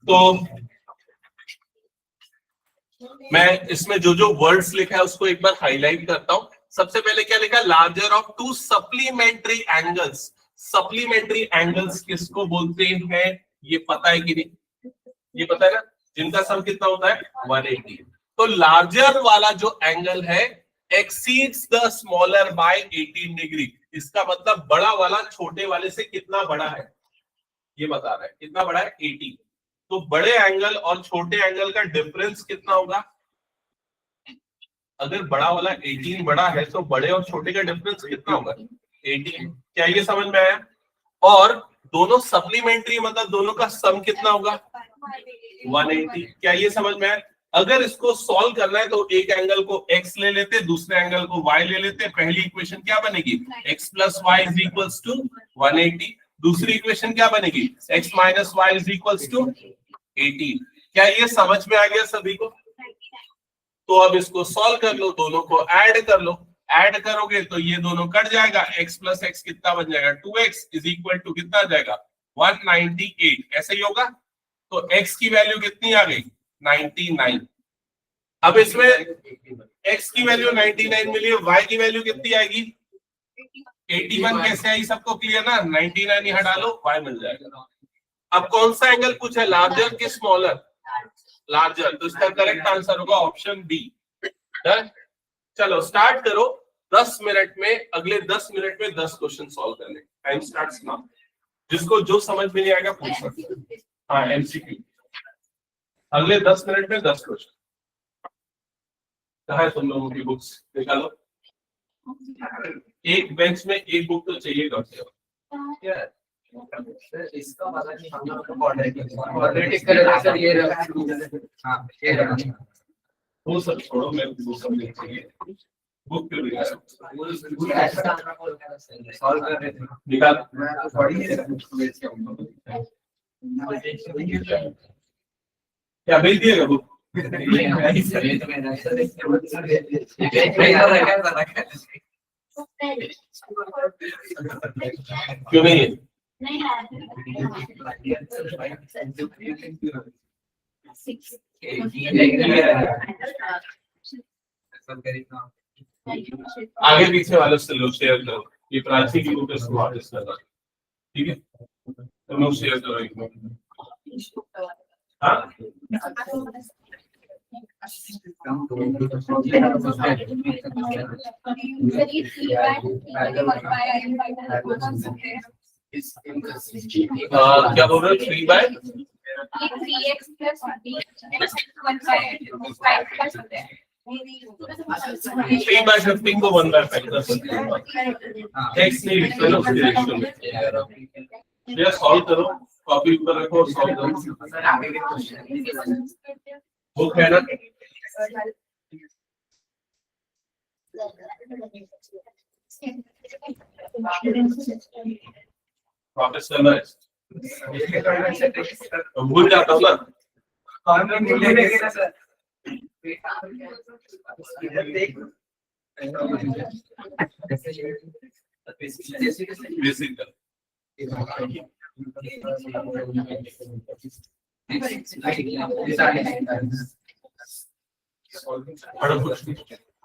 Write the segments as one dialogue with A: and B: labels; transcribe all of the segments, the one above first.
A: तो मैं इसमें जो जो वर्ड्स लिखा है उसको एक बार हाईलाइट करता हूं। सबसे पहले क्या लिखा, larger of to supplementary angles. Supplementary angles किसको बोलते हैं ये पता है कि नहीं? ये पता है ना, जिनका सम कितना होता है 180। तो लार्जर वाला जो एंगल है exceeds the smaller by 18 degree. इसका मतलब बड़ा वाला छोटे वाले से कितना बड़ा है ये बता रहा है। कितना बड़ा है 80। तो बड़े एंगल और छोटे एंगल का डिफरेंस कितना होगा? अगर बड़ा वाला 18 बड़ा है तो बड़े और छोटे का डिफरेंस कितना होगा 18। क्या ये समझ में आया? और दोनों सप्लीमेंट्री मतलब दोनों का सम कितना होगा 180। क्या ये समझ में आया? अगर इसको सॉल्व करना है तो एक एंगल को x ले लेते, दूसरे एंगल को y ले लेते। पहली इक्वेशन क्या बनेगी, x plus y is equals to 180। दूसरी इक्वेशन क्या बनेगी, x minus y is equals to 18। क्या ये समझ में आ गया सभी को? तो अब इसको सॉल्व कर लो, दोनों को ऐड कर लो। ऐड करोगे तो ये दोनों कट जाएगा, x प्लस एक्स कितना बन जाएगा 2x इज इक्वल टू कितना आ जाएगा 198। ऐसे ही होगा। तो x की वैल्यू कितनी आ गई 99। अब इसमें x की वैल्यू 99 मिली है, y की वैल्यू कितनी आएगी 81। कैसे आई सबको क्लियर ना? 99 यहाँ डालो y मिल जाएगा। अब कौन सा एंगल पूछा है, लार्जर कि स्मॉलर? लार्जर। तो इसका करेक्ट आंसर होगा ऑप्शन बी। चलो स्टार्ट करो। 10 मिनट में, अगले 10 मिनट में 10 क्वेश्चन सॉल्व करने। Time starts now. जिसको जो समझ में नहीं आएगा पूछ सकते हैं। हाँ एमसीक्यू। अगले 10 मिनट में 10 क्वेश्चन। कहाँ है तुम लोगों की बुक्स? निकालो। एक बेंच में एक बुक तो चाहिए कम से कम।
B: इसका वाला नहीं, हम लोग क्वाड्रेटिक कलर सर ये हां ये
A: वो सब छोड़ो, मैं वो सब नहीं चाहिए। बुक क्यों निकाल
B: सॉल्व कर रहे थे।
A: निकाल।
B: मैं तो पढ़ी है
A: क्या भेज दिएगा बुक? क्यों नहीं है? आगे पीछे वालों से लोग शेयर करो। ये प्राची की बुक इसको वापस करना, ठीक है? तुम लोग शेयर करो एक मिनट। हाँ क्या बोल रहे हो? 3x प्लस 3/15 को 1/5 कर सकते हैं। x नहीं लिखते ना उसके रेशियो में। ये सॉल्व करो, कॉपी पर रखो और सॉल्व करो। बुक है ना? वापस करना है। भूल जाता हूँ ना। बेसिक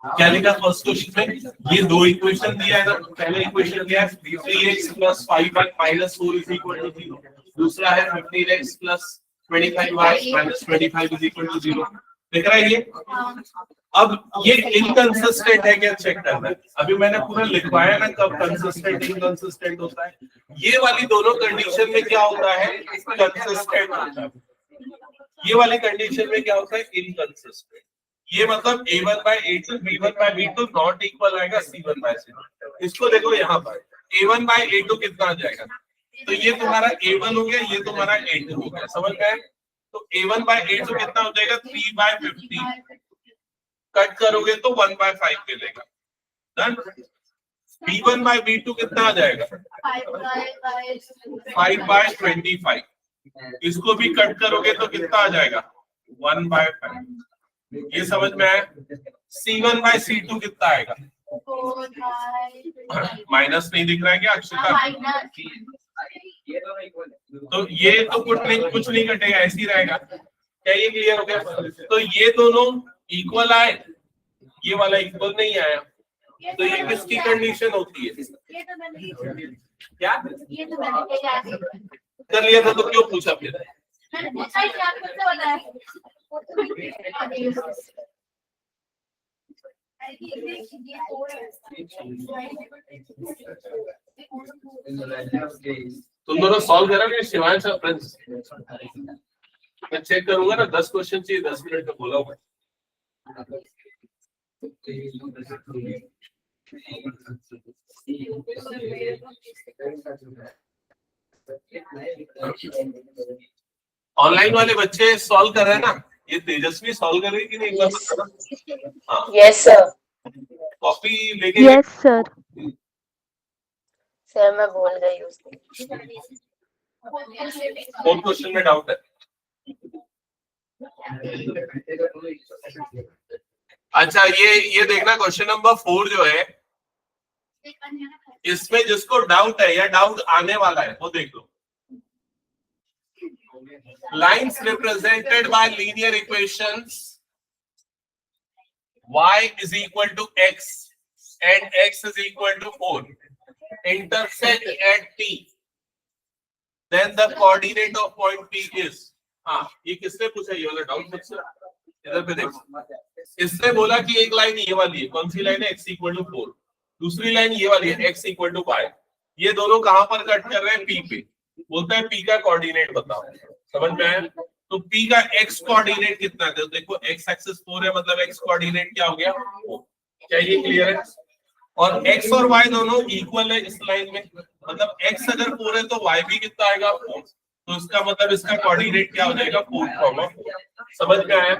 A: क्या लिखा फर्स्ट क्वेश्चन में? ये दो इक्वेशन दिया है ना। पहले इक्वेशन दिया है 3x + 5y - 4 = 0। दूसरा है 15x + 25y - 25 = 0। देख रहा है ये? अब ये इनकंसिस्टेंट है क्या चेक करना है। अभी मैंने पूरा लिखवाया ना कब कंसिस्टेंट इनकंसिस्टेंट होता है। ये वाली दोनों कंडीशन में क्या होता है कंसिस्टेंट होता है। ये वाली कंडीशन में क्या होता है इनकंसिस्टेंट। ये मतलब a1/a2 b1/b2 नॉट इक्वल आएगा c1/c2। इसको देखो यहाँ पर a1/a2 कितना आ जाएगा। तो ये तुम्हारा a1 हो गया, ये तुम्हारा a2 हो गया। समझ गए? तो a1/a2 कितना हो जाएगा 3/50। कट करोगे तो 1/5 मिलेगा। डन। b1/b2 कितना आ जाएगा 5/25। इसको भी कट करोगे तो कितना आ जाएगा 1/5। ये समझ में आया? c1/c2 कितना आएगा? माइनस नहीं दिख रहा है क्या अक्षता?
B: ये दोनों इक्वल है।
A: तो ये तो कुछ नहीं कटेगा, ऐसे ही रहेगा। क्या ये क्लियर हो गया? तो ये दोनों इक्वल आए, ये वाला इक्वल नहीं आया, तो ये किसकी कंडीशन होती है? क्या कर लिया था तो क्यों पूछा फिर? तुम दोनों सॉल्व करोगे शिवांश और प्रिंस? मैं चेक करूंगा ना, 10 क्वेश्चन चाहिए, 10 मिनट में बोला हूँ। ऑनलाइन वाले बच्चे सॉल्व कर रहे हैं ना? ये तेजस्वी सॉल्व कर रही कि नहीं? एक बार बताना। हाँ,
C: यस सर।
A: कॉपी लेके?
D: Yes sir.
C: सर मैं भूल गई उसको।
A: कौन क्वेश्चन में डाउट है? अच्छा, ये देखना, क्वेश्चन नंबर 4 जो है, इसमें जिसको डाउट है या डाउट आने वाला है वो देख लो। Lines represented by linear equations y is equal to x and x is equal to 4 intersect at P, then the coordinate of point P is। हाँ, ये किसने पूछा ये वाला डाउट? मुझसे इधर पे देखो, इसने बोला कि एक लाइन ये वाली है, कौन सी लाइन है? x equal to 4। दूसरी लाइन ये वाली है, x इक्वल टू 5। ये दोनों कहां पर कट कर रहे हैं? P पे। बोलता है P का कोऑर्डिनेट बताओ। समझ में आया? तो P का x कोऑर्डिनेट कितना है? तो देखो x एक्सिस 4 है, मतलब x कोऑर्डिनेट क्या हो गया? 4। क्या ये क्लियर है? और x और y दोनों इक्वल है इस लाइन में, मतलब x अगर 4 है तो y भी कितना आएगा? 4। तो इसका मतलब इसका कोऑर्डिनेट क्या हो जाएगा? 4, समझ में आया?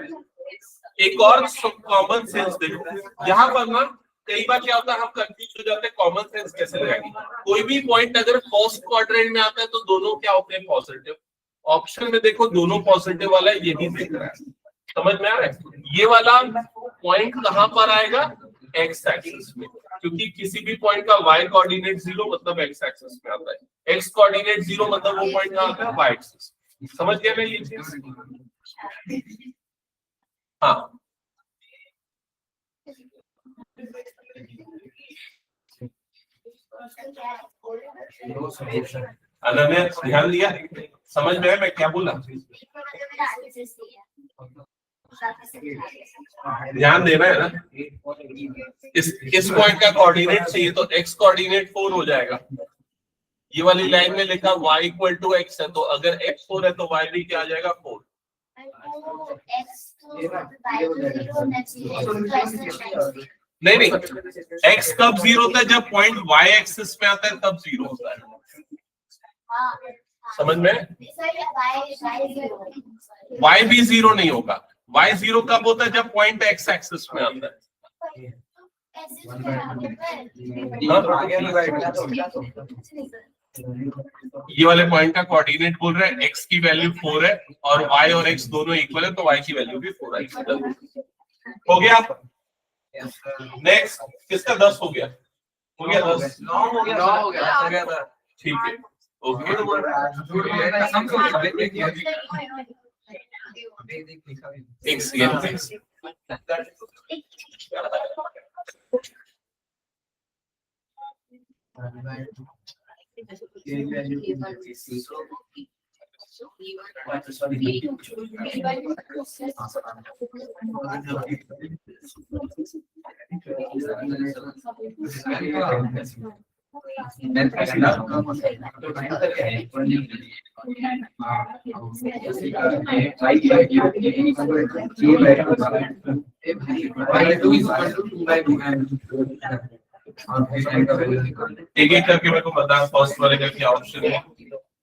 A: एक और कॉमन सेंस देखो यहाँ पर ना, कई बार क्या होता है हम कंफ्यूज हो जाते हैं कॉमन सेंस कैसे लगाएंगे। कोई भी पॉइंट अगर फर्स्ट क्वाड्रेंट में आता है तो दोनों क्या होते हैं? पॉजिटिव। ऑप्शन में देखो दोनों पॉजिटिव वाला है, यही देख रहा है। समझ में आ रहा है? ये वाला पॉइंट कहां पर आएगा? एक्स एक्सिस में, क्योंकि किसी भी पॉइंट का y कोऑर्डिनेट 0 मतलब एक्स एक्सिस में आता है, x कोऑर्डिनेट 0 मतलब वो पॉइंट कहां आता है? y axis. समझ गए ना ये चीज? हाँ, अनन्या ध्यान दिया? समझ में आया मैं क्या बोला? ध्यान देना है ना। इस पॉइंट का कोऑर्डिनेट चाहिए तो x कोऑर्डिनेट 4 हो जाएगा। ये वाली लाइन में लिखा y इक्वल टू x है, तो अगर x 4 है तो y भी क्या आ जाएगा? 4। नहीं, x कब 0 होता है? जब पॉइंट y एक्सिस में आता है तब 0 होता है। समझ में? y भी 0 नहीं होगा। y 0 कब होता है? जब पॉइंट x एक्सिस में आता है। ये वाले पॉइंट का कोऑर्डिनेट बोल रहे हैं x की वैल्यू 4 है और y और x दोनों इक्वल है, तो y की वैल्यू भी 4 आएगी। हो गया? नेक्स्ट किसका 10 हो गया? हो गया 10?
B: 9 हो गया।
A: ठीक है, ओके। एक सेकंड, एक एक करके मेरे को बता, फर्स्ट वाले का क्या ऑप्शन है?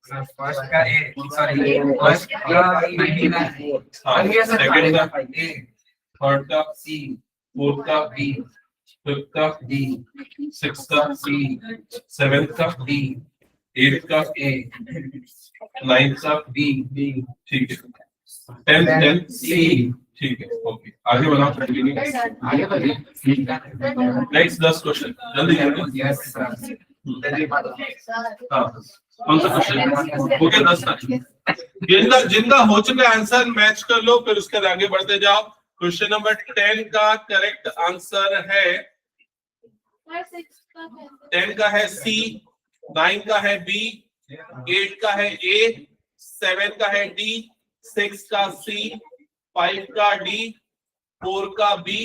B: फर्स्ट का ए, सॉरी फर्स्ट का 99,
A: सेकंड का
B: ए,
A: थर्ड का
B: सी,
A: फोर्थ का
B: बी,
A: फिफ्थ का
B: डी,
A: सिक्स का
B: सी,
A: सेवेंथ का
B: डी,
A: एट का
B: ए,
A: नाइन्थ का
B: बी,
A: ठीक है, टेंथ
B: सी।
A: ठीक है, ओके। आगे बढ़ाओ, कंटिन्यू।
B: आगे बढ़िए।
A: नेक्स्ट 10 क्वेश्चन जल्दी जल्दी।
B: Yes sir.
A: हाँ कौन सा क्वेश्चन हो गया 10 जिनका जिनका हो चुका आंसर मैच कर लो, फिर उसके आगे बढ़ते जाओ। क्वेश्चन नंबर 10 का करेक्ट आंसर है 10 का है सी, 9 का है बी, 8 का है ए, 7 का है डी, 6 का सी, 5 का डी, 4 का बी,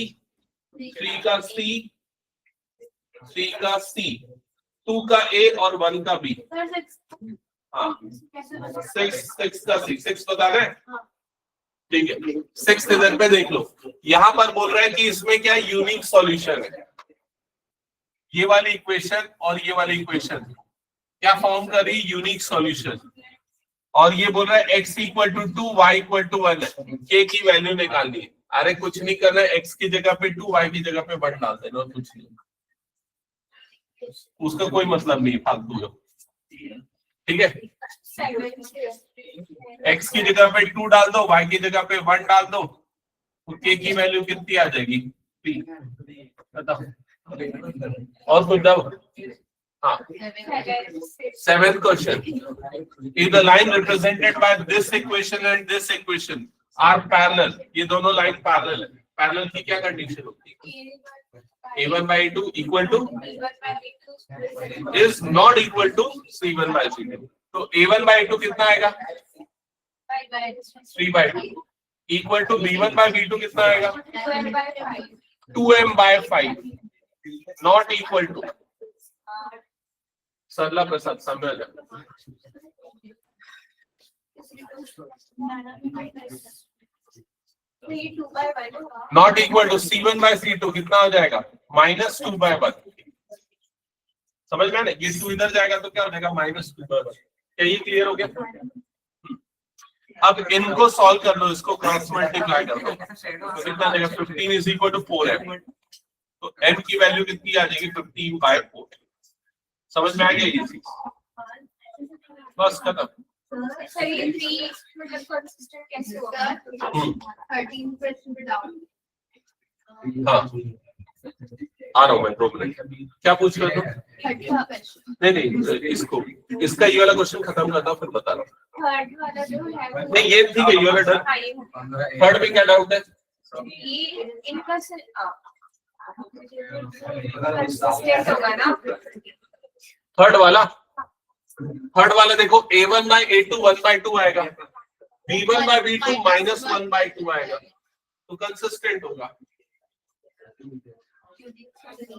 A: 3 का सी, 3 का सी, 2 का ए और 1 का बी। हाँ 6 का सी, 6 बता रहे हैं, ठीक है। 6 इधर पे देख लो, यहां पर बोल रहे हैं कि इसमें क्या यूनिक सॉल्यूशन है। ये वाली इक्वेशन और ये वाली इक्वेशन क्या फॉर्म कर रही, यूनिक सॉल्यूशन। और ये बोल रहा है x equal to 2, y equal to 1, k की वैल्यू निकालनी है। अरे कुछ नहीं करना है, x की जगह पे 2, y की जगह पे 1 डाल देना और कुछ नहीं, उसका कोई मतलब नहीं, फालतू है, ठीक है। x की जगह पे 2 डाल दो, y की जगह पे 1 डाल दो, तो k की वैल्यू कितनी आ जाएगी 3। बताओ और कुछ दो। हाँ 7th question, if the line represented by this equation and this equation are parallel, ये दोनों लाइन पैरेलल है, पैरेलल की क्या कंडीशन होती है, a1 by a2 equal to is not equal to c1 by c2, तो a1 by a2 कितना आएगा 3 by 2 equal to b1 by b2 कितना आएगा 2m by 5 not equal to, सरला प्रसाद सामने आ जाए, not equal to c1 by c2 कितना हो जाएगा -2 by 1। समझ में आया, ये 2 इधर जाएगा तो क्या हो जाएगा -2 by 1। क्या ये क्लियर हो गया? अब इनको सॉल्व कर लो, इसको क्रॉस मल्टीप्लाई कर दो, तो कितना आ जाएगा 15 is equal to 4m, तो m की वैल्यू कितनी आ जाएगी 15 by 4। समझ में आ गया ये चीज, बस खत्म। हाँ आ रहा हूँ मैं, प्रॉब्लम क्या पूछ रहे हो? नहीं इसको, इसका ये वाला क्वेश्चन खत्म करता हूँ फिर बता रहा हूँ। नहीं ये ठीक है, ये वाला डन। थर्ड में क्या डाउट है? थर्ड वाला देखो, a1 by a2 1 by 2 आएगा, b1 by b2 -1 by 2 आएगा, तो कंसिस्टेंट होगा,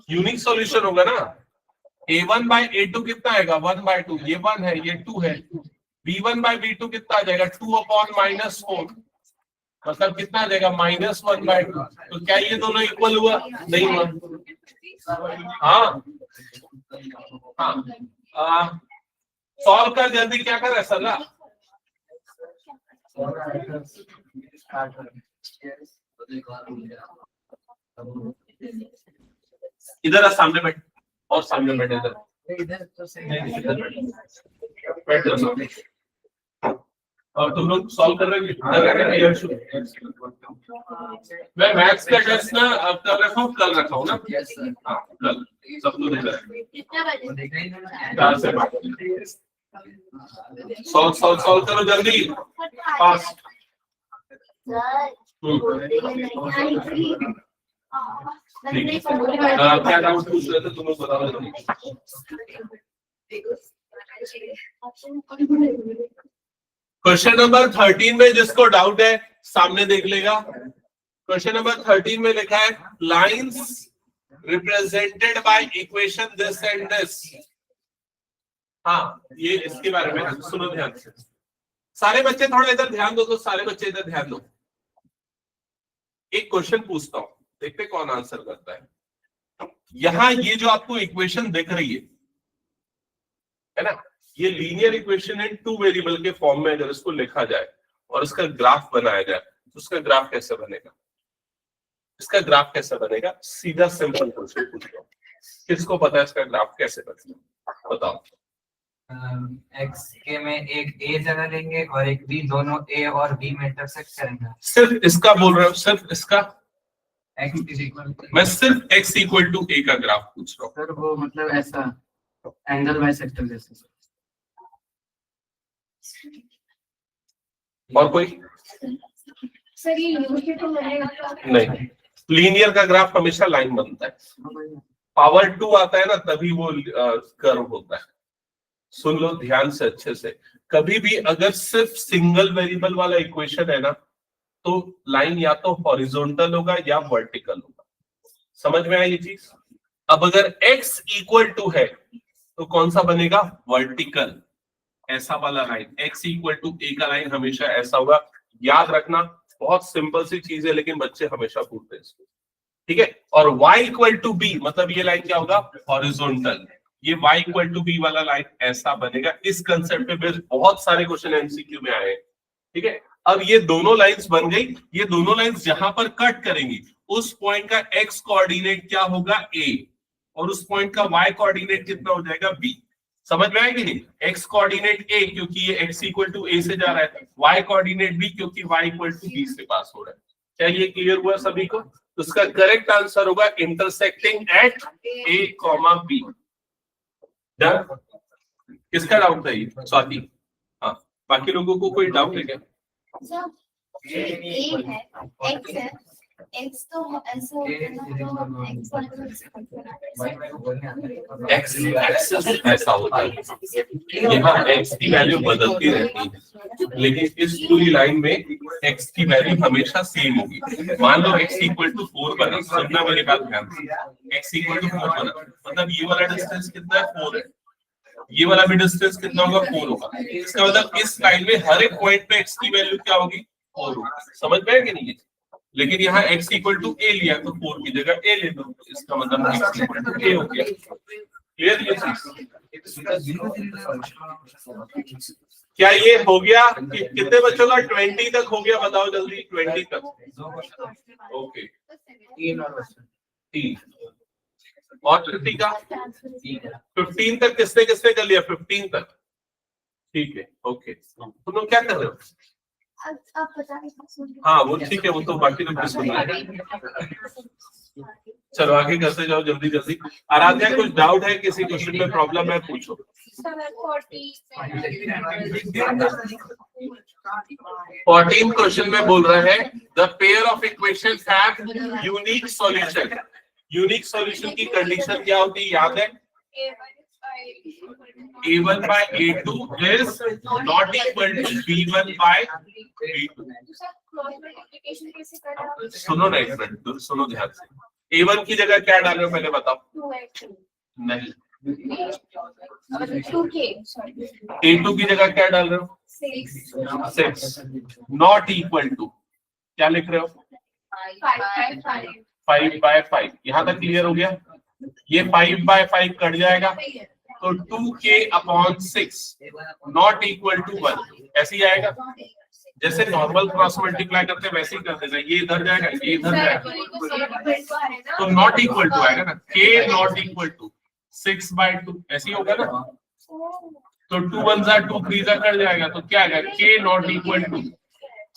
A: यूनिक सॉल्यूशन होगा ना। a1 by a2 कितना आएगा 1 by 2, ये 1 है ये 2 है, b1 by b2 कितना आ जाएगा 2/-4, मतलब कितना आ जाएगा -1 by 2। तो क्या ये दोनों इक्वल हुआ? नहीं हुआ। हाँ सॉल्व कर जल्दी, क्या कर रहा है सरला? इधर सामने बैठ, और सामने बैठ, इधर बैठ जाओ। और तुम लोग सॉल्व कर रहे हो? मैं मैथ्स का टेस्ट ना अब कल रखा हूँ, कल रखा हूँ ना, कल सब तो देख रहा है। सॉल्व करो जल्दी, फास्ट। क्या डाउट पूछ रहे थे तुम लोग, बताओ। क्वेश्चन नंबर 13 में जिसको डाउट है सामने देख लेगा। क्वेश्चन नंबर 13 में लिखा है lines represented by equation this and this. हाँ ये इसके बारे में सुनो ध्यान से, सारे बच्चे थोड़ा इधर ध्यान दो, तो सारे बच्चे इधर ध्यान दो। एक क्वेश्चन पूछता हूं, देखते कौन आंसर करता है। यहां ये जो आपको इक्वेशन दिख रही है ना, ये लीनियर इक्वेशन है 2 वेरिएबल के फॉर्म में। अगर इसको लिखा जाए और इसका ग्राफ बनाया जाए तो उसका ग्राफ कैसे बनेगा? इसका ग्राफ कैसे बनेगा? सीधा सिंपल क्वेश्चन पूछ रहा हूं, किसको पता है इसका ग्राफ कैसे बनेगा? बताओ।
B: एक्स के में एक ए जगह लेंगे और एक बी, दोनों ए और बी में इंटरसेक्ट करेंगे।
A: सिर्फ इसका बोल रहा हूँ, सिर्फ इसका।
B: एक्स इज इक्वल,
A: मैं सिर्फ x इक्वल टू ए का ग्राफ पूछ रहा हूँ।
B: सर वो मतलब ऐसा एंगल बाइसेक्टर जैसे।
A: और कोई
C: सर ये यूनिट तो
A: नहीं, लीनियर का ग्राफ हमेशा लाइन बनता है, पावर 2 आता है ना तभी वो कर्व होता है। सुन लो ध्यान से अच्छे से, कभी भी अगर सिर्फ सिंगल वेरिएबल वाला इक्वेशन है ना तो लाइन या तो हॉरिजॉन्टल होगा या वर्टिकल होगा। समझ में आई ये चीज? अब अगर x इक्वल टू है तो कौन सा बनेगा? वर्टिकल, ऐसा वाला line. x equal to a का लाइन हमेशा ऐसा होगा। याद रखना, बहुत सिंपल सी चीज है लेकिन बच्चे हमेशा पूछते हैं इसको, ठीक है। और y इक्वल टू b मतलब ये लाइन क्या होगा? हॉरिजॉन्टल। ये y इक्वल टू b वाला लाइन ऐसा बनेगा। इस कंसेप्ट पे बेस्ड बहुत सारे क्वेश्चन एमसीक्यू में आए हैं, ठीक है। अब ये दोनों लाइंस बन गई, ये दोनों लाइंस जहां पर कट करेंगी उस पॉइंट का x कोऑर्डिनेट क्या होगा? a, और उस पॉइंट का y कोऑर्डिनेट कितना हो जाएगा? b। समझ में आएगी नहीं? x कोऑर्डिनेट a क्योंकि ये x इक्वल टू a से जा रहा है, y कोऑर्डिनेट b क्योंकि y इक्वल टू b से पास हो रहा है। क्या ये क्लियर हुआ सभी को? तो उसका करेक्ट आंसर होगा intersecting at a, b। Done? किसका डाउट है ये? स्वाति? हाँ, बाकी लोगों को कोई डाउट है क्या?
C: ए है, एक्स है, एक्स तो ऐसा होता है ना,
A: एक्स एक्सिस ऐसा होता है, यहाँ एक्स की वैल्यू बदलती रहती है लेकिन इस पूरी लाइन में एक्स की वैल्यू हमेशा सेम होगी। मान लो एक्स इक्वल टू 4 बना, सुनना मेरी बात ध्यान से, एक्स इक्वल टू 4 बना मतलब ये वाला डिस्टेंस कितना है? 4 है, ये वाला भी डिस्टेंस कितना होगा? 4 होगा। इसका मतलब इस लाइन में हर एक पॉइंट पे एक्स की वैल्यू क्या होगी? 4 होगी। समझ में आएगी नहीं? लेकिन यहाँ x इक्वल टू a लिया तो 4 की जगह a ले लो, इसका मतलब x इक्वल टू a हो गया। क्लियर ये चीज? क्या ये हो गया? कितने बच्चों का 20 तक हो गया? बताओ जल्दी। 20 तक ओके, 3 और 30 का 15 तक किसने किसने कर लिया? 15 तक, ठीक है ओके। तुम लोग क्या कर रहे हो?
C: आप बता रहे?
A: हाँ वो ठीक है, वो तो बाकी लोग भी सुन रहे हैं। चलो आगे करते जाओ जल्दी जल्दी। आराध्या कुछ डाउट है? किसी क्वेश्चन में प्रॉब्लम है? पूछो। 14 क्वेश्चन में बोल रहे हैं the pair of equations have unique solution. Unique solution की कंडीशन क्या होती है? याद है? A1 by A2 is not equal to B1 by B2। सुनो ना एक मिनट, सुनो ध्यान से। A1 की जगह क्या डाल रहे हो पहले बताओ? नहीं, A2 की जगह क्या डाल रहे हो? 6। नॉट इक्वल टू क्या लिख रहे हो? 5 by 5। यहाँ तक क्लियर हो गया? ये 5 by 5 कट जाएगा तो 2k/6 नॉट इक्वल टू 1 ऐसे ही आएगा। जैसे नॉर्मल क्रॉस मल्टीप्लाई करते हैं वैसे ही कर देना। ये इधर जाएगा, ये इधर जाएगा तो नॉट इक्वल टू आएगा ना। k नॉट इक्वल टू 6/2 ऐसे ही होगा ना। तो 2 1 जा 2 3 जा कट जाएगा तो क्या आएगा? k not equal to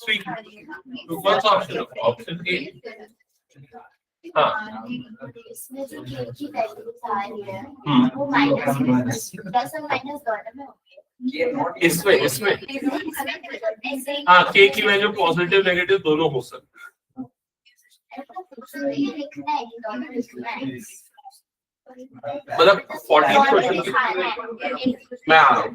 A: 3। तो कौन सा ऑप्शन? Option A. हाँ
C: इसमें जो k की वैल्यूज आ रही है वो माइनस प्लस और माइनस दोनों में होगी।
A: इसमें हाँ k की वैल्यू पॉजिटिव नेगेटिव दोनों हो सकती है।
C: ये लिखना है कि दोनों लिखना है।
A: मतलब 14 क्वेश्चन की मैं आ रहा हूँ।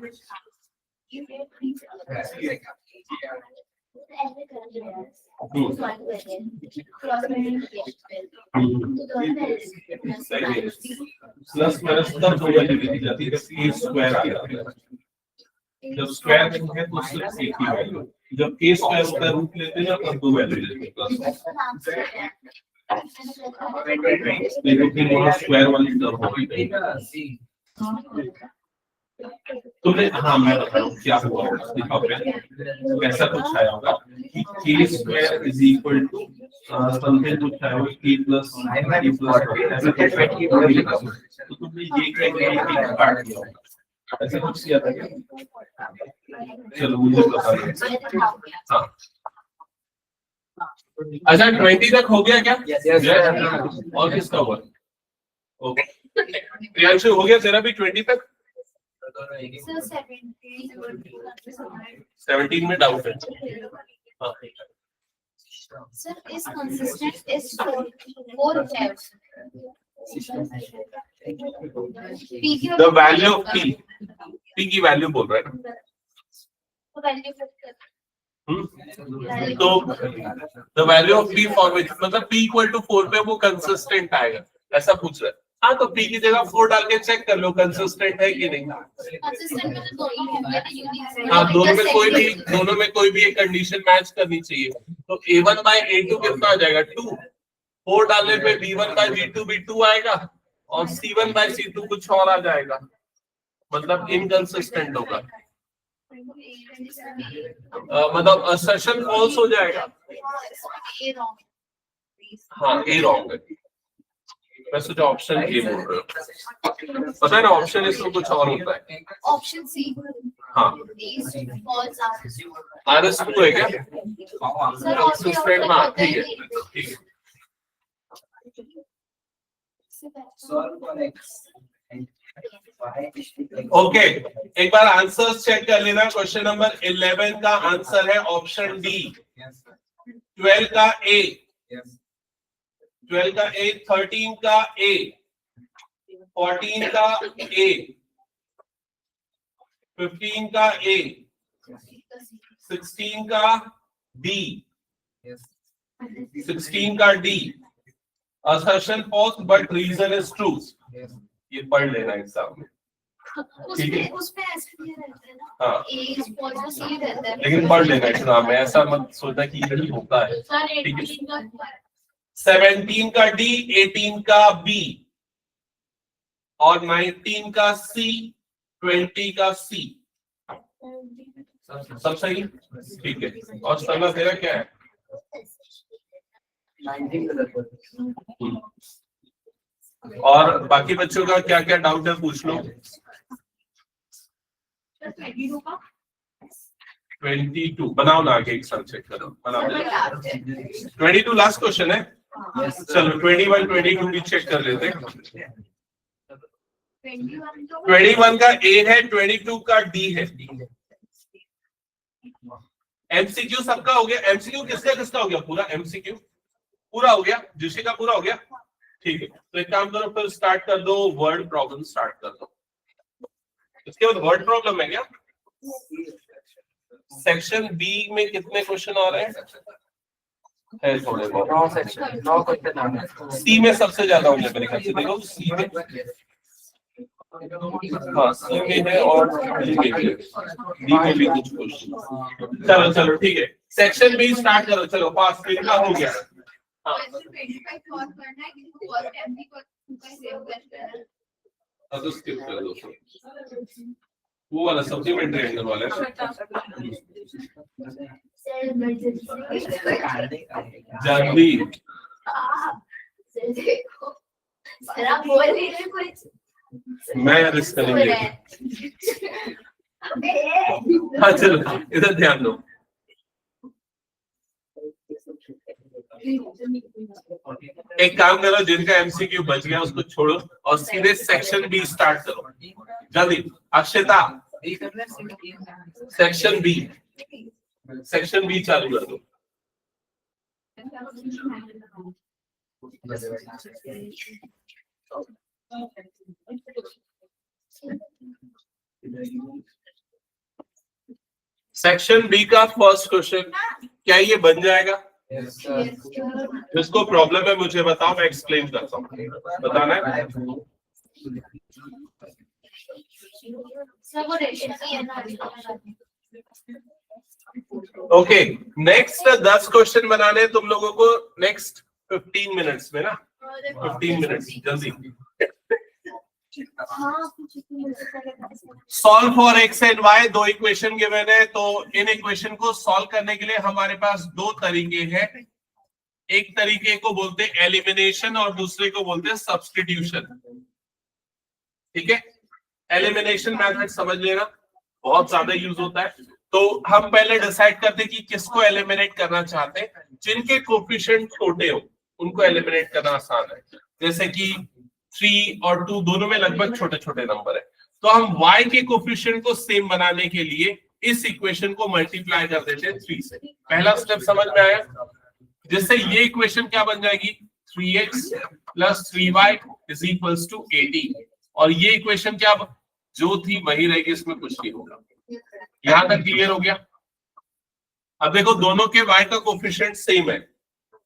A: प्लस माइनस तब दो वैल्यू लिखी जाती है जब k स्क्वायर आ जाता है। जब स्क्वायर नहीं है तो सिर्फ k की वैल्यू, जब k स्क्वायर का रूट लेते हैं ना तब दो वैल्यू लेते हैं। लेकिन वहाँ स्क्वायर वाली टर्म होगी। तुमने हाँ मैं बता रहा हूँ क्या हुआ होगा। ऐसा कुछ आया होगा कि k square is equal to something कुछ आया होगा k प्लस तो तुमने ये काट दिया होगा। ऐसा कुछ किया था क्या? चलो मुझे बता दो। हाँ अच्छा 20 तक हो गया क्या? और किसका हुआ? ओके प्रियांशु हो गया तेरा भी 20 तक?
C: So
A: 17 में डाउट है। हाँ।
C: Sir, is consistent is four pairs.
A: The value of p, p की वैल्यू बोल रहा है ना? तो the value of p for which मतलब p equal to 4 पे वो consistent आएगा, ऐसा पूछ रहा है। हाँ तो p की जगह 4 डाल के चेक कर लो कंसिस्टेंट है कि नहीं।
C: Consistent में तो दो ही होंगे।
A: हाँ दोनों में कोई भी एक कंडीशन मैच करनी चाहिए। तो a1 by a2 कितना आ जाएगा 2, 4 डालने पे b1 by b2 भी 2 आएगा और c1 by c2 कुछ और आ जाएगा, मतलब इनकंसिस्टेंट होगा, मतलब असर्शन फॉल्स हो जाएगा। हाँ ए रॉन्ग है। मैं सोचा ऑप्शन ए बोल रहे हो, पता है ना ऑप्शन इसमें कुछ और होता है।
C: Option C.
A: हाँ आरएस टू है क्या?
C: सर
A: कंसिस्टेंट, हाँ ठीक है ठीक है। ओके एक बार आंसर्स चेक कर लेना। क्वेश्चन नंबर 11 का आंसर है ऑप्शन डी। 12 का ए, 12 का ए, 13 का ए, 14 का ए, 15 का ए, 16 का डी, 16 का D. Assertion false but reason is true. ये पढ़ लेना एग्जाम में, ठीक है?
C: उसमें ऐसे नहीं रहता है ना।
A: हाँ
C: ए इज फॉल्स सी रहता है।
A: लेकिन पढ़ लेना एग्जाम में, ऐसा मत सोचना कि यही होता है। ठीक है 17 का डी, 18 का बी और 19 का सी, 20 का सी। सब सही? ठीक है। और समा तेरा क्या है?
B: 19
A: और बाकी बच्चों का क्या क्या डाउट है पूछ लो। 22 बनाओ ना, आगे एक साथ चेक करो, बनाओ। 22 लास्ट क्वेश्चन है। चलो 21, 22 भी चेक कर लेते हैं। 21 का ए है, 22 का डी है। एमसीक्यू सबका हो गया? एमसीक्यू किसका किसका हो गया? पूरा एमसीक्यू पूरा हो गया? जिसे का पूरा हो गया? ठीक है तो एक काम करो, फिर स्टार्ट कर दो, वर्ड प्रॉब्लम स्टार्ट कर दो। इसके बाद वर्ड प्रॉब्लम है क्या? सेक्शन बी में कितने क्वेश्चन आ रहे हैं? है थोड़े बहुत।
B: 9 सेक्शन 9 क्वेश्चन आ रहे हैं।
A: सी में सबसे ज्यादा होंगे मेरे ख्याल से। देखो सी में, हाँ सी में है और डी में भी है। डी में भी कुछ क्वेश्चन। चलो चलो ठीक है, सेक्शन बी स्टार्ट करो। चलो पास इनका हो गया। हाँ तो स्किप कर दो, वो वाला सप्लीमेंट्री एंगल वाला जल्दी। मैं रिस्क करेंगे। हाँ चलो इधर ध्यान दो। एक काम करो, जिनका एमसीक्यू बच गया उसको छोड़ो और सीधे सेक्शन बी स्टार्ट करो जल्दी। अक्षिता सेक्शन बी चालू कर दो। सेक्शन बी का फर्स्ट क्वेश्चन, क्या ये बन जाएगा? जिसको प्रॉब्लम है मुझे बताओ, मैं एक्सप्लेन करता हूँ। बताना है? ओके नेक्स्ट 10 क्वेश्चन बनाने तुम लोगों को नेक्स्ट 15 मिनट्स में ना, 15 मिनट्स जल्दी। Solve for x and y, दो इक्वेशन गिवन है, तो इन इक्वेशन को सॉल्व करने के लिए हमारे पास दो तरीके हैं। एक तरीके को बोलते हैं एलिमिनेशन और दूसरे को बोलते हैं सब्स्टिट्यूशन। ठीक है, एलिमिनेशन मेथड समझ लेना, बहुत ज्यादा यूज होता है। तो हम पहले डिसाइड करते हैं कि किसको एलिमिनेट करना चाहते हैं। जिनके कोफिशिएंट छोटे हो उनको एलिमिनेट करना आसान है। जैसे कि 3 और 2 दोनों में लगभग छोटे छोटे नंबर है, तो हम y के कोफिशिएंट को सेम बनाने के लिए इस इक्वेशन को मल्टीप्लाई कर देते हैं 3 से। पहला स्टेप समझ में आया, जिससे ये इक्वेशन क्या बन जाएगी 3x plus 3y is equals to 18, और ये इक्वेशन क्या जो थी वही रहेगी, इसमें कुछ नहीं होगा। यहां तक क्लियर हो गया। अब देखो दोनों के y का कोफिशिएंट सेम है,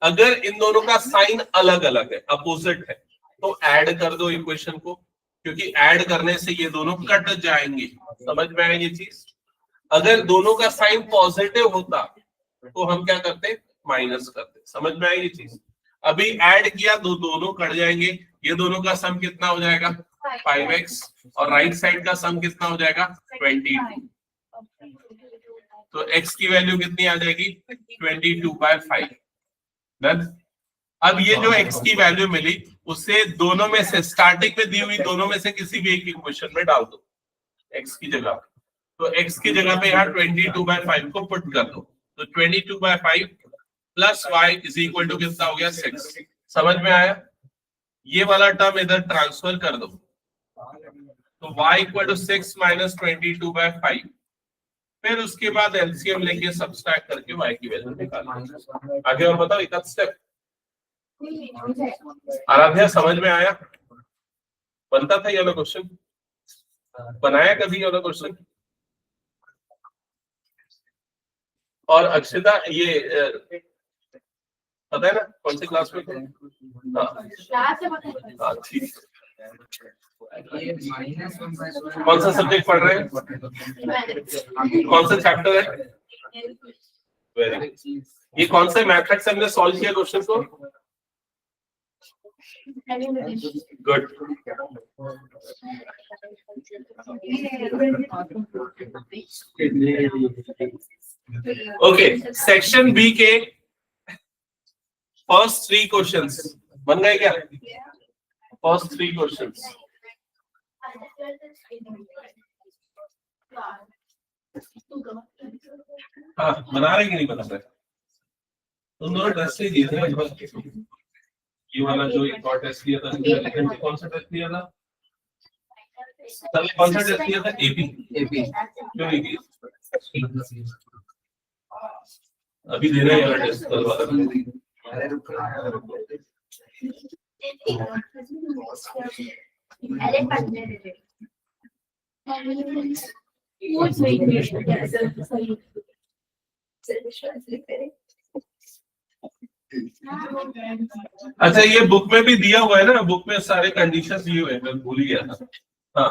A: अगर इन दोनों का साइन अलग अलग है, अपोजिट है, तो ऐड कर दो इक्वेशन को, क्योंकि ऐड करने से ये दोनों कट जाएंगे। समझ में आया ये चीज? अगर दोनों का साइन पॉजिटिव होता तो हम क्या करते, माइनस करते। समझ में आई ये चीज? अभी ऐड किया तो दोनों कट जाएंगे, ये दोनों का सम कितना हो जाएगा 5x, और राइट साइड का सम कितना हो जाएगा 22। तो x की वैल्यू कितनी आ जाएगी 22/5। डन। अब ये जो x की वैल्यू मिली उसे दोनों में से, स्टार्टिंग में दी हुई दोनों में से किसी भी एक इक्वेशन में डाल दो x की जगह। तो x की जगह पे यहाँ 22/5 को पुट कर दो, तो 22/5 plus y is equal to कितना हो गया 6। समझ में आया? ये वाला टर्म इधर ट्रांसफर कर दो, तो y इक्वल टू 6 माइनस 22/5। फिर उसके बाद एलसीएम लेके सब्सट्रैक्ट करके y की वैल्यू निकालो। आगे और बताओ एक स्टेप। आराध्या समझ में आया? बनता था ये वाला क्वेश्चन? बनाया कभी ये वाला क्वेश्चन? और अक्षिता ये पता है ना कौन सी क्लास में? हाँ ठीक। कौन सा सब्जेक्ट पढ़ रहे हैं? कौन सा चैप्टर है? Very good. ये कौन से मैथड से हमने सॉल्व किया क्वेश्चन को? गुड। ओके, सेक्शन बी के फर्स्ट 3 क्वेश्चंस बन गए क्या? फर्स्ट 3 क्वेश्चंस हाँ बना रहे कि नहीं बना रहे? तुम दोनों टेस्ट ही दिए थे, ये वाला जो एक और टेस्ट किया था, कौन सा टेस्ट किया था? कौन सा टेस्ट किया था? एपी। क्यों नहीं किया? अभी दे रहे हैं टेस्ट कल वाला। अच्छा ये बुक में भी दिया हुआ है ना, बुक में सारे कंडीशंस दिए हुए हैं, मैं भूल गया था। हाँ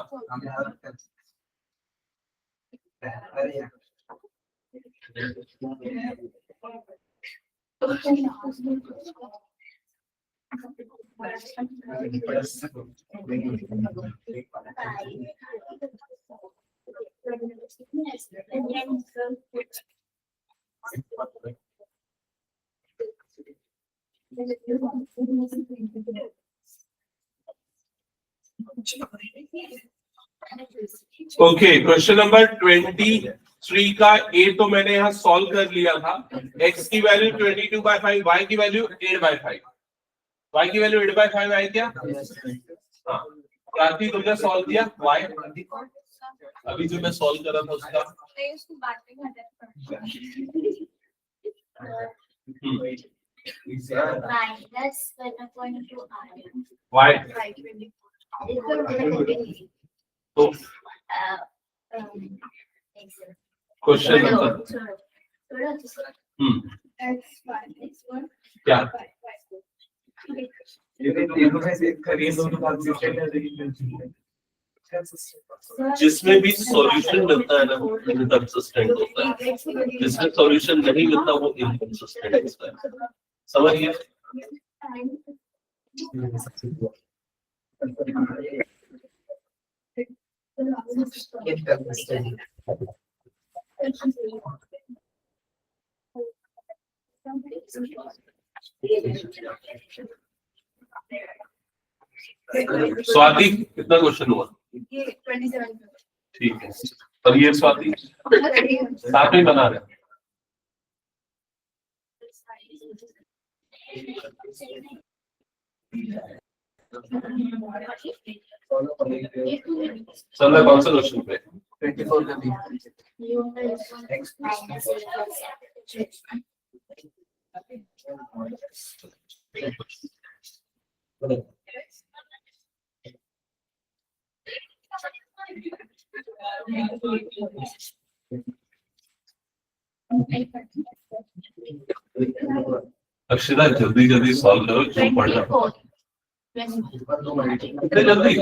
A: ओके, क्वेश्चन नंबर 23 का ए तो मैंने यहाँ सॉल्व कर लिया था। x की वैल्यू 22/5, y की वैल्यू 8/5। y की वैल्यू 8/5 आई क्या? हाँ, क्रांति तुमने सॉल्व किया y? अभी जो मैं सॉल्व कर रहा था उसका तो क्वेश्चन नंबर क्या? जिसमें भी सॉल्यूशन मिलता है ना वो इनकंसिस्टेंट होता है, जिसमें सॉल्यूशन नहीं मिलता वो इनकंसिस्टेंट होता है। समझिए? स्वाति कितना क्वेश्चन हुआ? ठीक है, और ये स्वाति साथ में बना रहे। चल रहा कौन सा क्वेश्चन पे?
B: 24 का भी
C: X minus 8.
A: अक्षरा जल्दी जल्दी सॉल्व करो, क्यों पढ़ना?
C: 24.
A: इतने जल्दी?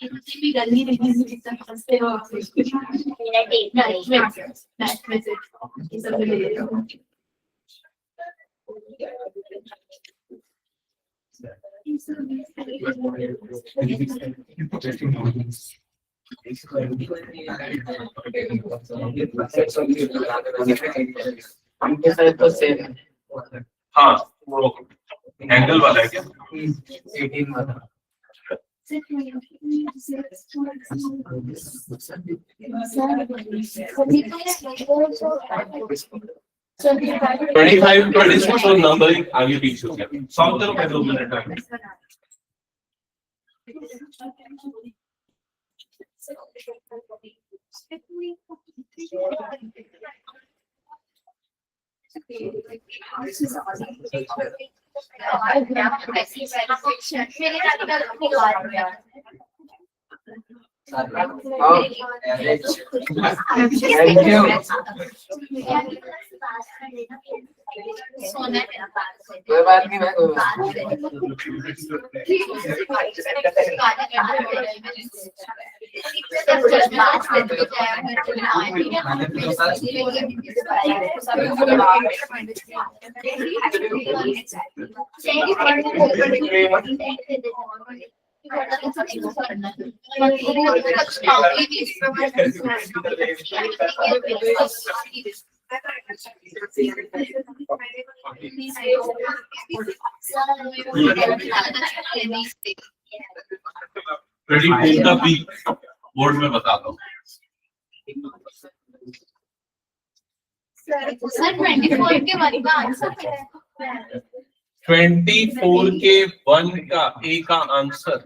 D: कितनी भी गंदी नहीं दिखता हंसते हो आप
C: मेरा डेटा
D: मैथ में से ये सब ले लेते हो
B: उनके साथ तो सेम है।
A: हाँ, वो एंगल वाला है क्या?
B: 18 वाला।
C: So
A: 25, 26 और नंबरिंग आगे पीछे हो गया। सॉल्व करो पहले 2 मिनट में।
B: कोई बात नहीं मैं
A: का भी बोर्ड में बताता हूँ।
D: सर 24 के वन का आंसर क्या है?
A: 24 के 1 का ए का आंसर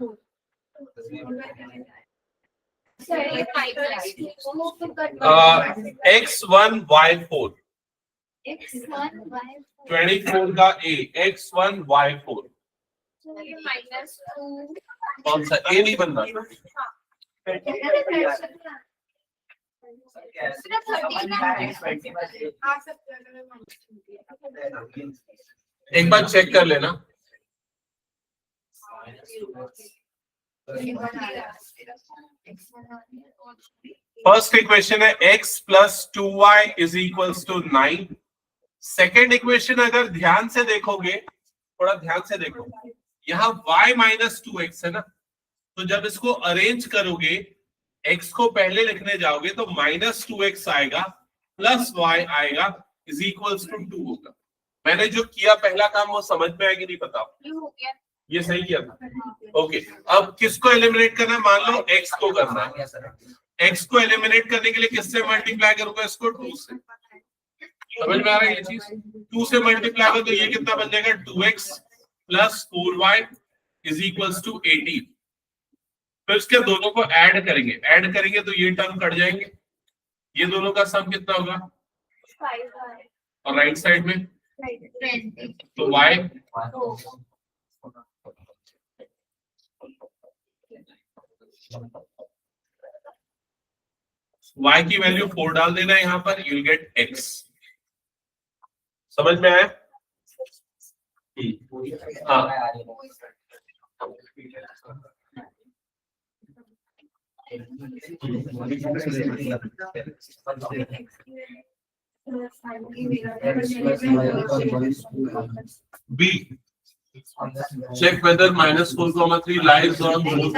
A: x1 y4। 24 का ए x1 y4 कौन सा ए नहीं बनना? एक बार चेक कर लेना। फर्स्ट इक्वेशन है x + 2y = 9। सेकेंड इक्वेशन अगर ध्यान से देखोगे, थोड़ा ध्यान से देखो, यहाँ y - 2x है ना, तो जब इसको अरेंज करोगे x को पहले लिखने जाओगे तो -2x आएगा प्लस y आएगा = 2 होगा। मैंने जो किया पहला काम वो समझ में आएगी नहीं पता? ये सही किया था। ओके, अब किसको एलिमिनेट करना है? मान लो x को करना है। x को एलिमिनेट करने के लिए किससे मल्टीप्लाई करूंगा? इसको 2 से। समझ में आ रहा है ये चीज? 2 से मल्टीप्लाई करो तो ये कितना बन जाएगा? 2x + 4y = 18। फिर इसके दोनों को ऐड करेंगे तो ये टर्म कट जाएंगे। ये दोनों का सम कितना होगा? और राइट साइड में तो y की वैल्यू 4 डाल देना यहाँ पर, you'll get x। समझ में आया? हाँ, B. Check whether -4,3 lies on both.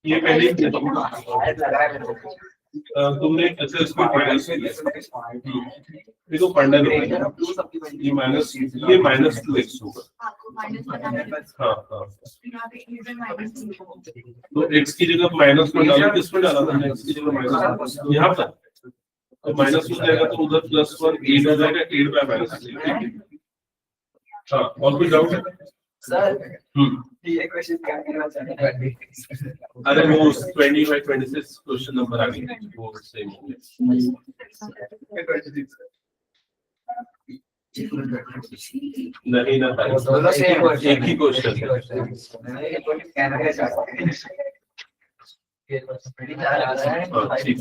A: ये पहले तुमने ऐसे इसको देखो पढ़ने दो। ये -2x होगा हाँ हाँ, तो x की जगह माइनस में डालो, किसमें डाला था x की जगह माइनस, यहाँ पर तो माइनस हो जाएगा तो उधर +1 8 हो जाएगा, 8 बाय -3। हाँ, और कोई डाउट है
B: सर? ये क्वेश्चन क्या करना चाहते हैं?
A: अरे वो 20/26 क्वेश्चन नंबर आ गई, वो सेम हो गया। नहीं ना भाई,
B: दोनों सेम
A: एक ही क्वेश्चन है।
B: कहना चाहता हूँ
A: हाँ, ठीक।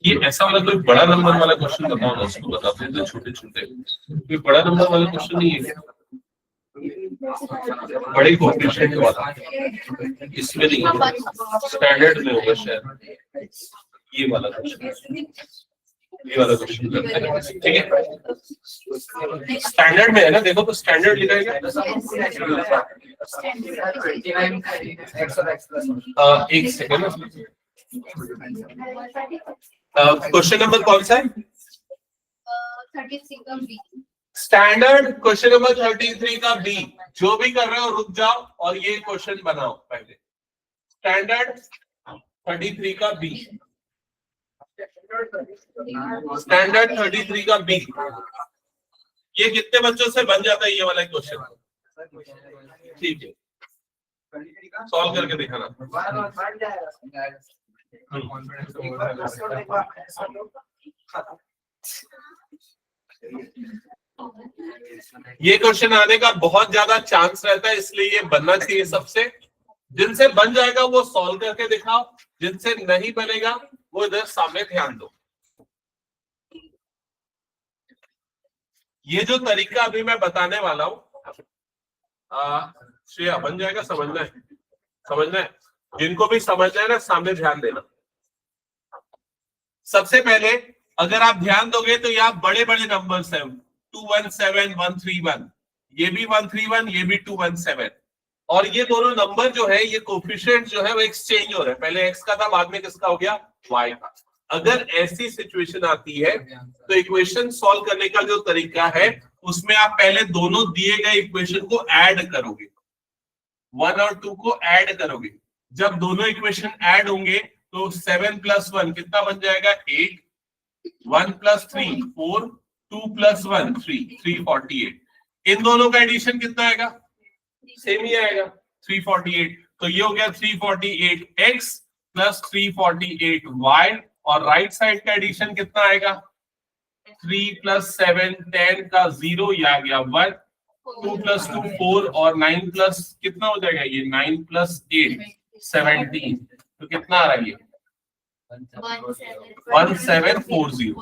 A: ये ऐसा वाला कोई बड़ा नंबर वाला क्वेश्चन बताओ ना, उसको बताते हैं छोटे छोटे, कोई बड़ा नंबर वाला क्वेश्चन नहीं है, बड़े कोएफिशिएंट वाला इसमें नहीं है, स्टैंडर्ड में होगा शायद ये वाला क्वेश्चन, ये वाला क्वेश्चन करते हैं, ठीक है। स्टैंडर्ड में है ना, देखो तो स्टैंडर्ड लिखा है क्या? एक सेकंड, क्वेश्चन नंबर कौन सा है?
D: 33 का B।
A: स्टैंडर्ड क्वेश्चन नंबर 33 का बी। जो भी कर रहे हो रुक जाओ और ये क्वेश्चन बनाओ पहले। स्टैंडर्ड 33 का बी, स्टैंडर्ड 33 का बी। ये कितने बच्चों से बन जाता है ये वाला क्वेश्चन? ठीक है, सॉल्व करके दिखाना। ये क्वेश्चन आने का बहुत ज्यादा चांस रहता है, इसलिए ये बनना चाहिए सबसे। जिनसे बन जाएगा वो सॉल्व करके दिखाओ, जिनसे नहीं बनेगा वो इधर सामने ध्यान दो। ये जो तरीका अभी मैं बताने वाला हूं, श्रेया बन जाएगा, समझना है, समझना है। जिनको भी समझना है ना सामने ध्यान देना। सबसे पहले अगर आप ध्यान दोगे तो यहाँ बड़े बड़े नंबर्स हैं, 217, 131, ये भी 131, ये भी 217, और ये दोनों नंबर जो है ये कोफिशिएंट जो है वो एक्सचेंज हो रहे हैं। पहले x का था, बाद में किसका हो गया? y का। अगर ऐसी सिचुएशन आती है तो इक्वेशन सॉल्व करने का जो तरीका है उसमें आप पहले दोनों दिए गए इक्वेशन को ऐड करोगे, 1 और 2 को ऐड करोगे। जब दोनों इक्वेशन ऐड होंगे तो 7 + 1 कितना बन जाएगा? 8, 1 + 3 4, 2 + 1 3, 348। इन दोनों का एडिशन कितना आएगा? सेम ही आएगा, 348। तो ये हो गया 348x + 348y, और राइट साइड का एडिशन कितना आएगा? 3 + 7 10 का 0, ये आ गया 1, 2 + 2 4, और 9 प्लस कितना हो जाएगा? ये 9 + 8 17। तो कितना आ रहा है ये? 1740।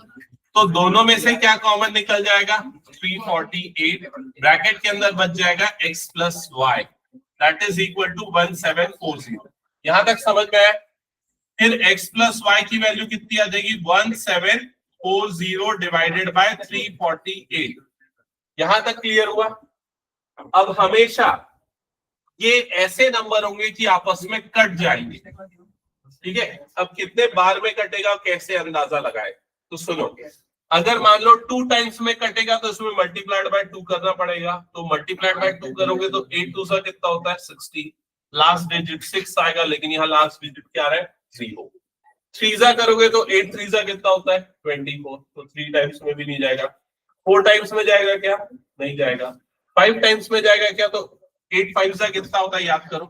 A: तो दोनों में से क्या कॉमन निकल जाएगा? 348, ब्रैकेट के अंदर बच जाएगा x + y, that is equal to 1740। यहां तक समझ में आया? फिर x + y की वैल्यू कितनी आ जाएगी? 1740 डिवाइडेड बाय 348। यहां तक क्लियर हुआ? अब हमेशा ये ऐसे नंबर होंगे कि आपस में कट जाएंगे, ठीक है। अब कितने बार में कटेगा कैसे अंदाजा लगाए? तो सुनो, अगर मान लो 2 टाइम्स में कटेगा तो इसमें मल्टीप्लाइड बाय 2 करना पड़ेगा। तो मल्टीप्लाइड बाय 2 करोगे तो 8 2 कितना होता है? 60। लास्ट डिजिट 6 आएगा, लेकिन यहाँ लास्ट डिजिट क्या आ रहा है? 0। 3 करोगे तो 8 3 कितना होता है? 24। तो 3 टाइम्स में भी नहीं जाएगा। 4 टाइम्स में जाएगा क्या? नहीं जाएगा। 5 टाइम्स में जाएगा क्या? तो 8 5 कितना होता है? याद करो,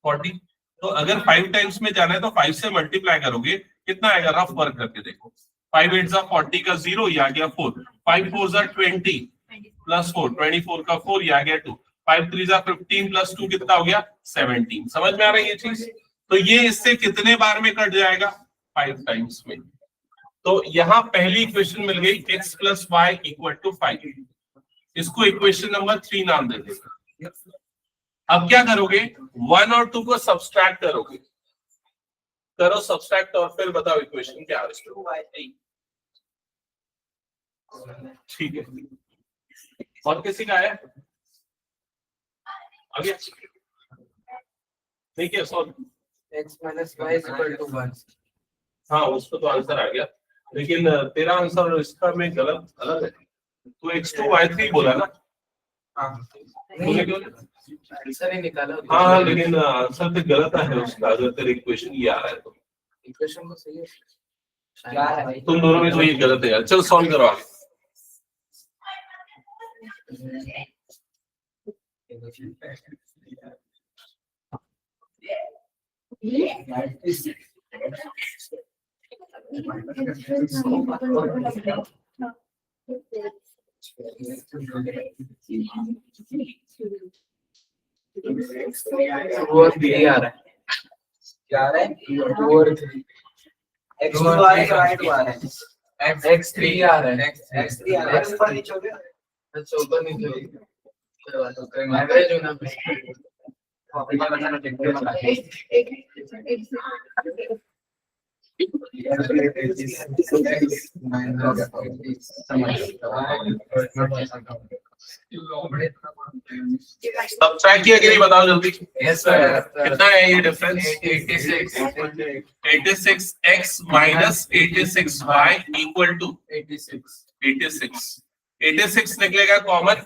A: 40। तो अगर 5 टाइम्स में जाना है तो 5 से मल्टीप्लाई करोगे, कितना आएगा? रफ वर्क करके देखो, 5 8 40 का 0, ये आ गया 4, 5 4 20 + 4 24 का 4, ये आ गया 2, 5 3 15 + 2 कितना हो गया? 17। समझ में आ रही है ये चीज? तो ये इससे कितने बार में कट जाएगा? 5 टाइम्स में। तो यहाँ पहली इक्वेशन मिल गई, x + y = 5। इसको इक्वेशन नंबर 3 नाम दे देंगे। अब क्या करोगे? 1 और 2 को सब्सट्रैक्ट करोगे, करो सब्सट्रैक्ट, और फिर बताओ इक्वेशन क्या है। ठीक है, और किसी का है? आगे ठीक है, solve
B: x minus y is equal to 1.
A: हाँ उसको तो आंसर आ गया, लेकिन तेरा आंसर और इसका में गलत अलग है। तो x2 y3 बोला ना?
B: हाँ
A: तूने क्यों?
B: आंसर ही निकाला।
A: हाँ लेकिन आंसर तो गलत है उसका, अगर तेरे इक्वेशन ये आ रहा है तो।
B: इक्वेशन तो सही है क्या है भाई?
A: तुम दोनों में तो ये गलत है यार। चल सॉल्व करो आगे।
B: वो 3 आ रहा है। क्या आ रहा है? 2 और 3 x2 आ रहा है, y2 आ रहा है, x3 आ रहा है, x3 आ रहा है, ऊपर नीचे हो गया, अच्छा ऊपर नीचे हो गया, चलो तो करेंगे एवरेज होना पे अपना बनाना
A: सब्ट्रैक्ट किया कि नहीं बताओ जल्दी।
B: Yes sir.
A: कितना है ये difference?
B: 86
A: 86x minus 86y equal to
B: 86
A: 86 निकलेगा common,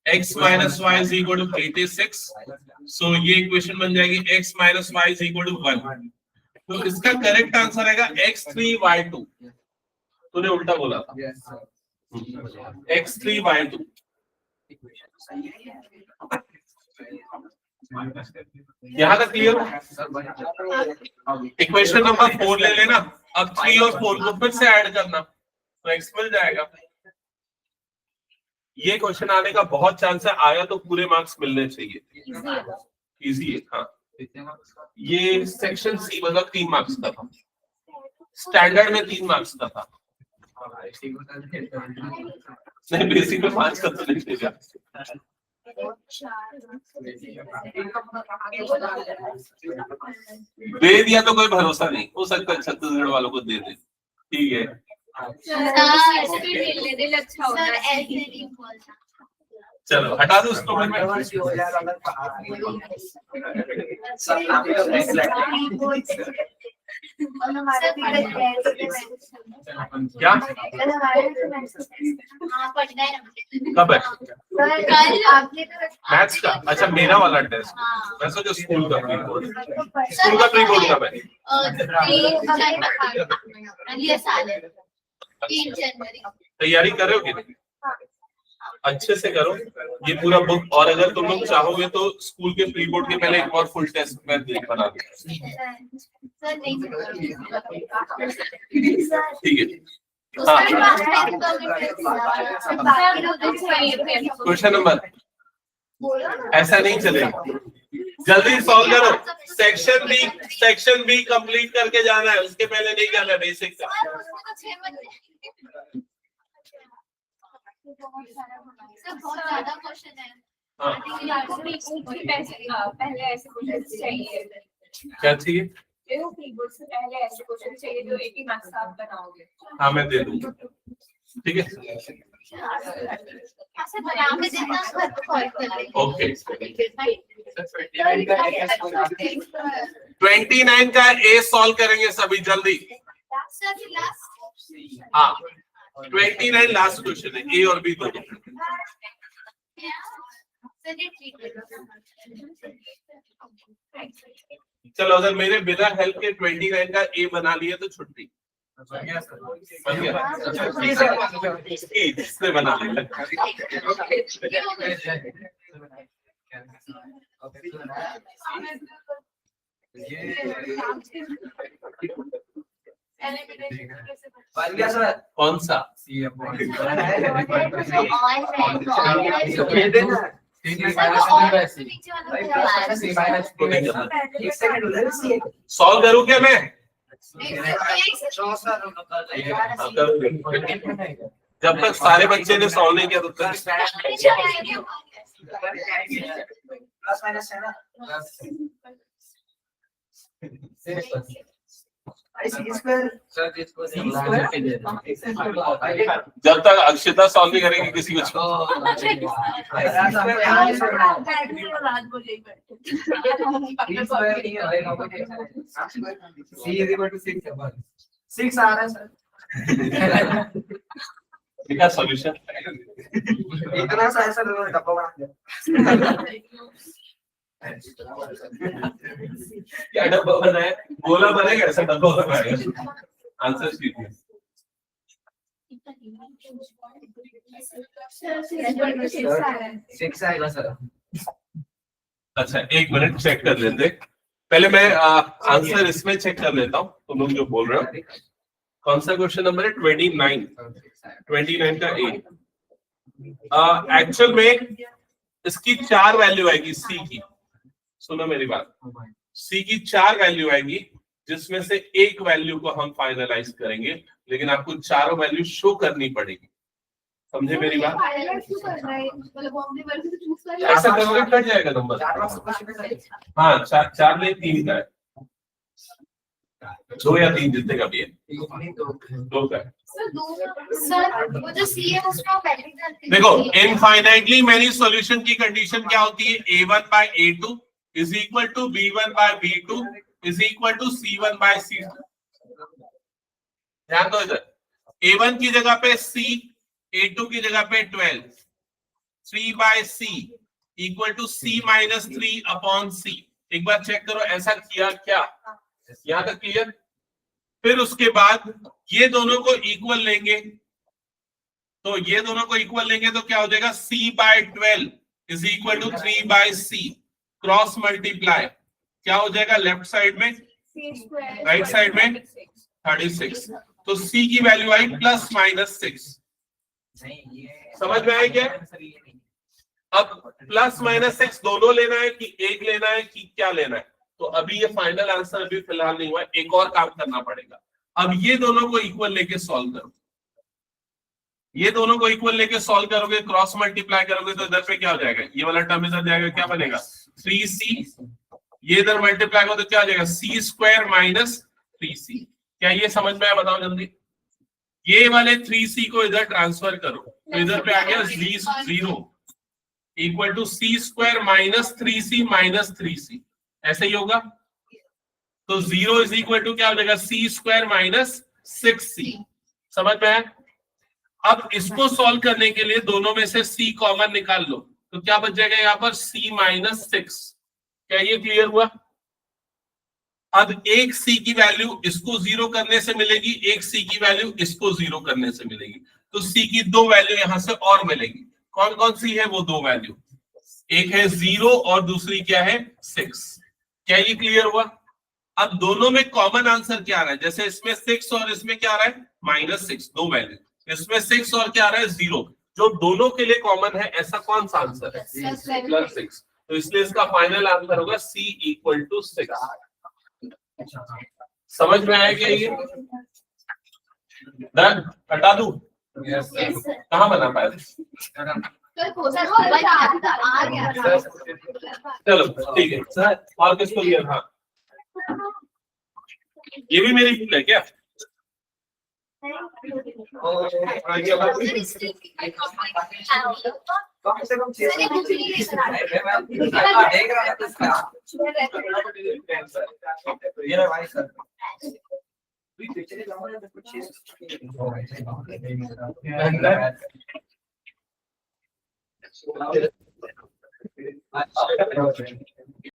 A: x minus y is equal to 86, सो ये इक्वेशन बन जाएगी x minus y is equal to 1। तो इसका करेक्ट आंसर आएगा x3y2। तूने उल्टा बोला था,
B: यस सर।
A: x3y2। यहाँ तक क्लियर है? इक्वेशन नंबर 4 ले लेना, अब 3 और 4 को फिर से ऐड करना तो x मिल जाएगा। ये क्वेश्चन आने का बहुत चांस है, आया तो पूरे मार्क्स मिलने चाहिए। इजी है हाँ। ये सेक्शन सी मतलब 3 मार्क्स का था, स्टैंडर्ड में 3 मार्क्स का था। नहीं बेसिक में 5 का तो नहीं देगा। दे दिया तो कोई भरोसा नहीं, हो सकता है छत्तीसगढ़ वालों को दे दे। ठीक है चलो हटा दो उसको। क्या कब है? मैथ्स का? अच्छा मेरा वाला टेस्ट, मैं सोचा स्कूल का प्री बोर्ड। स्कूल का प्री बोर्ड कब है?
D: 3 जनवरी।
A: तैयारी कर रहे हो कि नहीं? अच्छे से करो ये पूरा बुक, और अगर तुम लोग चाहोगे तो स्कूल के प्री बोर्ड के पहले एक और फुल टेस्ट मैं बना दूंगा। ठीक है क्वेश्चन नंबर, ऐसा नहीं चलेगा, जल्दी सॉल्व करो। सेक्शन बी कंप्लीट करके जाना है, उसके पहले नहीं जाना है बेसिक का।
D: बहुत ज्यादा क्वेश्चन है।
A: हाँ।
D: पहले ऐसे क्वेश्चन चाहिए।
A: क्या चाहिए?
D: पहले ऐसे क्वेश्चन चाहिए जो 80 मार्क्स का आप बनाओगे।
A: हाँ मैं दे दूंगा, ठीक है ओके। 29 का ए सॉल्व करेंगे सभी जल्दी। हाँ 29 लास्ट क्वेश्चन है, ए और बी दोनों। चलो अगर मेरे बिना हेल्प के 29 का ए बना लिया तो छुट्टी बन गया। इसने बना लिया। कौन सा? सॉल्व करूं क्या मैं? जब तक सारे बच्चे ने सॉल्व नहीं किया तब तक
B: सर इसको C² पे दे दो।
A: जब तक अक्षिता सॉल्व नहीं करेंगे किसी को
B: सिक्स आ रहा है सर।
A: क्या सॉल्यूशन
B: इतना सा सर डब्बा बना दिया।
A: क्या डब्बा बनाया गोला बनेगा ऐसा डब्बा बनाएगा आंसर शीट में
B: सिक्स आएगा सर।
A: अच्छा एक मिनट चेक कर लेते पहले मैं आंसर इसमें चेक कर लेता हूँ तुम लोग जो बोल रहे हो कौन सा क्वेश्चन नंबर है 29 का ए एक्चुअल में इसकी 4 वैल्यू आएगी सी की सुनो मेरी बात सी की 4 वैल्यू आएगी जिसमें से एक वैल्यू को हम फाइनलाइज करेंगे लेकिन आपको चारों वैल्यू शो करनी पड़ेगी समझे मेरी बात ऐसा करोगे कट जाएगा नंबर हाँ 4 में 3 का है 2 या 3 जितने का भी है 2 का है
D: सर वो जो सी है उसमें आप पहले ही जानते हैं।
A: देखो इनफाइनाइटली मेनी सॉल्यूशन की कंडीशन क्या होती है a1 by a2 is equal to b1 by b2 is equal to c1 by c2 ध्यान दो इधर a1 की जगह पे c a2 की जगह पे 12 3 by c equal to c minus 3 upon c एक बार चेक करो ऐसा किया क्या यहां तक क्लियर फिर उसके बाद ये दोनों को इक्वल लेंगे तो ये दोनों को इक्वल लेंगे तो क्या हो जाएगा c by 12 is equal to 3 by c cross multiply क्या हो जाएगा लेफ्ट साइड में राइट साइड में 36 तो c की वैल्यू आई प्लस माइनस 6 समझ में आया क्या अब प्लस माइनस 6 दोनों लेना है कि एक लेना है कि क्या लेना है तो अभी ये फाइनल आंसर अभी फिलहाल नहीं हुआ एक और काम करना पड़ेगा अब ये दोनों को इक्वल लेके सॉल्व करो ये दोनों को इक्वल लेके सॉल्व करोगे क्रॉस मल्टीप्लाई करोगे तो इधर पे क्या हो जाएगा ये वाला टर्म इधर जाएगा क्या बनेगा 3c ये इधर मल्टीप्लाई हो तो क्या हो जाएगा c² माइनस 3c क्या ये समझ में आया बताओ जल्दी ये वाले 3c को इधर ट्रांसफर करो तो इधर पे आ गया 0 equal to c² minus 3c minus 3c ऐसे ही होगा तो 0 इज इक्वल टू क्या हो जाएगा c² माइनस 6c समझ में आया अब इसको सॉल्व करने के लिए दोनों में से c कॉमन निकाल लो तो क्या बच जाएगा यहाँ पर c माइनस 6 क्या ये क्लियर हुआ अब एक c की वैल्यू इसको 0 करने से मिलेगी एक c की वैल्यू इसको 0 करने से मिलेगी तो c की 2 वैल्यू यहां से और मिलेगी कौन कौन सी है वो 2 वैल्यू एक है 0 और दूसरी क्या है 6 क्या ये क्लियर हुआ अब दोनों में कॉमन आंसर क्या आ रहा है जैसे इसमें 6 और इसमें क्या आ रहा है माइनस 6 2 वैल्यू इसमें 6 और क्या आ रहा है 0 जो दोनों के लिए कॉमन है ऐसा कौन सा आंसर है प्लस 6 तो इसलिए इसका फाइनल आंसर होगा c इक्वल टू 6 समझ में आया क्या ये डन हटा दूं कहाँ बना पाया चलो ठीक है सर और किसको लिया था ये भी मेरी भूल है क्या
B: कम से कम 6 ये ना भाई सर पिछले नंबर में कुछ 6